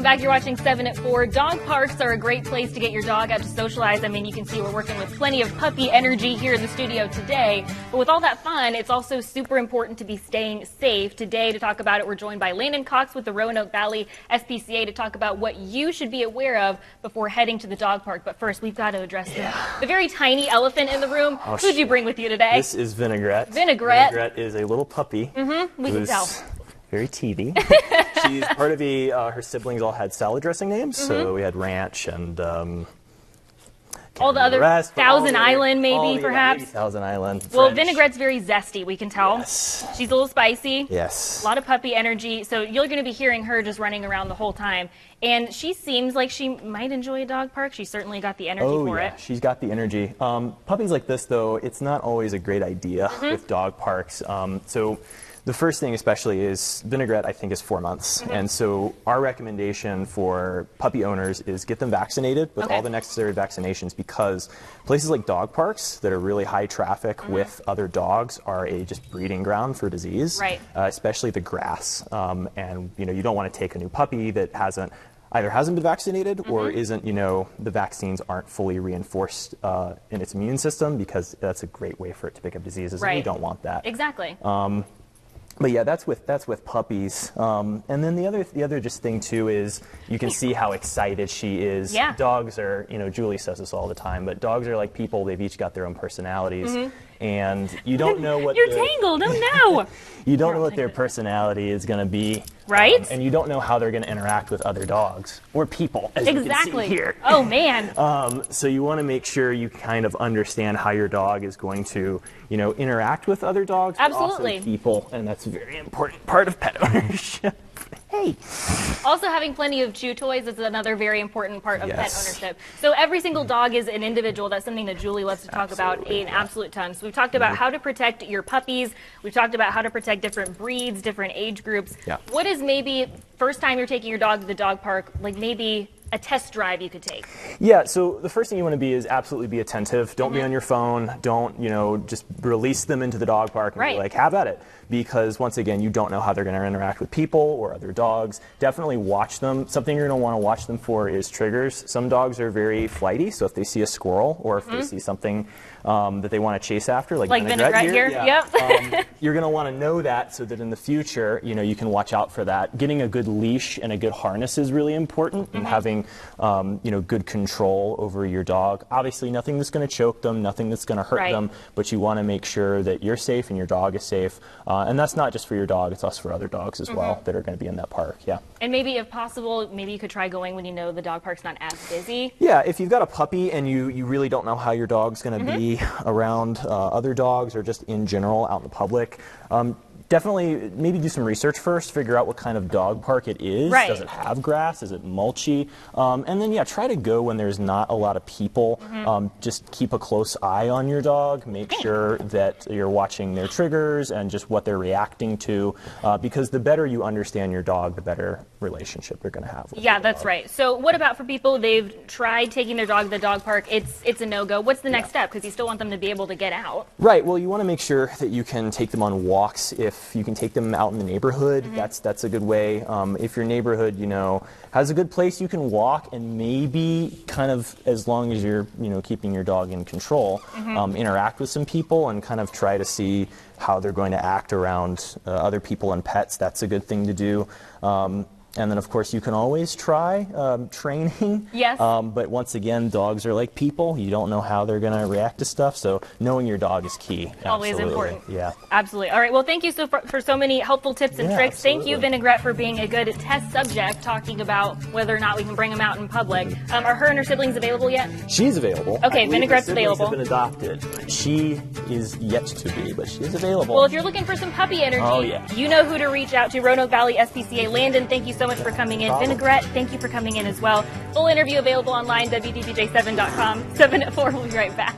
welcome back. You're watching 7 at 4. Dog parks are a great place to get your dog out to socialize. I mean, you can see we're working with plenty of puppy energy here in the studio today. But with all that fun, it's also super important to be staying safe. Today, to talk about it, we're joined by Landon Cox with the Roanoke Valley SPCA to talk about what you should be aware of before heading to the dog park. But first, we've got to address the very tiny elephant in the room. Who'd you bring with you today? This is Vinaigrette. Vinaigrette. Vinaigrette is a little puppy. We can tell. Very teethy. She's part of her siblings all had salad dressing names, so we had Ranch and all the other Thousand Island, maybe, perhaps. Maybe Thousand Island. Well, French. Vinaigrette's very zesty, we can tell. Yes. She's a little spicy. Yes. A lot of puppy energy, so you're going to be hearing her just running around the whole time. And she seems like she might enjoy a dog park. She's certainly got the energy for it. She's got the energy. Puppies like this, though, it's not always a great idea with dog parks. So the first thing especially is Vinaigrette, I think, is 4 months. And so our recommendation for puppy owners is get them vaccinated with all the necessary vaccinations, because places like dog parks that are really high traffic with other dogs are a just breeding ground for disease, especially the grass. And you don't want to take a new puppy that either hasn't been vaccinated or isn't, the vaccines aren't fully reinforced in its immune system, because that's a great way for it to pick up diseases. And we don't want that. Exactly. But yeah, that's with puppies. And then the other just thing too is you can see how excited she is. Yeah. Dogs are, Julie says this all the time, but dogs are like people. They've each got their own personalities, and you don't know what you're tangled. Oh no! You don't know what their personality is going to be, right? And you don't know how they're going to interact with other dogs or people, as you can see here. Oh man! So you want to make sure you kind of understand how your dog is going to, interact with other dogs, but also people, and that's a very important part of pet ownership. Hey. Also, having plenty of chew toys is another very important part of pet ownership. So every single dog is an individual. That's something that Julie loves to talk about an absolute ton. So we've talked about how to protect your puppies. We've talked about how to protect different breeds, different age groups. What is maybe first time you're taking your dog to the dog park, like maybe a test drive you could take? Yeah, so the first thing you want to be is absolutely be attentive. Don't be on your phone. Don't, just release them into the dog park and be like, have at it. Because once again, you don't know how they're going to interact with people or other dogs. Definitely watch them. Something you're going to want to watch them for is triggers. Some dogs are very flighty, so if they see a squirrel or if they see something that they want to chase after, like Vinaigrette here. You're going to want to know that so that in the future, you can watch out for that. Getting a good leash and a good harness is really important, and having, good control over your dog. Obviously, nothing that's going to choke them, nothing that's going to hurt them, but you want to make sure that you're safe and your dog is safe. And that's not just for your dog, it's also for other dogs as well that are going to be in that park. And maybe, if possible, maybe you could try going when the dog park's not as busy. Yeah, if you've got a puppy and you really don't know how your dog's going to be around other dogs or just in general out in the public, definitely maybe do some research first, figure out what kind of dog park it is. Does it have grass? Is it mulchy? And then, try to go when there's not a lot of people. Just keep a close eye on your dog. Make sure that you're watching their triggers and just what they're reacting to, because the better you understand your dog, the better relationship you're going to have with your that's dog. right. So what about for people, they've tried taking their dog to the dog park, it's a no-go. What's the next step? Because you still want them to be able to get out. Right. Well, you want to make sure that you can take them on walks. If you can take them out in the neighborhood, that's a good way. If your neighborhood, has a good place you can walk, and maybe kind of, as long as you're, keeping your dog in control, interact with some people and kind of try to see how they're going to act around other people and pets. That's a good thing to do. And then, of course, you can always try training. But once again, dogs are like people. You don't know how they're going to react to stuff. So knowing your dog is key. Always important. Yeah. Absolutely. All right. Well, thank you for so many helpful tips and tricks. Thank you, Vinaigrette, for being a good test subject, talking about whether or not we can bring them out in public. Are her and her siblings available yet? She's available. Okay, Vinaigrette's available. Have been adopted. She is yet to be, but she is available. Well, if you're looking for some puppy energy, you know who to reach out to. Roanoke Valley SPCA. Landon, thank you so much for coming in. Vinaigrette, thank you for coming in as well. Full interview available online, WDBJ7.com. 7 at 4, we'll be right back.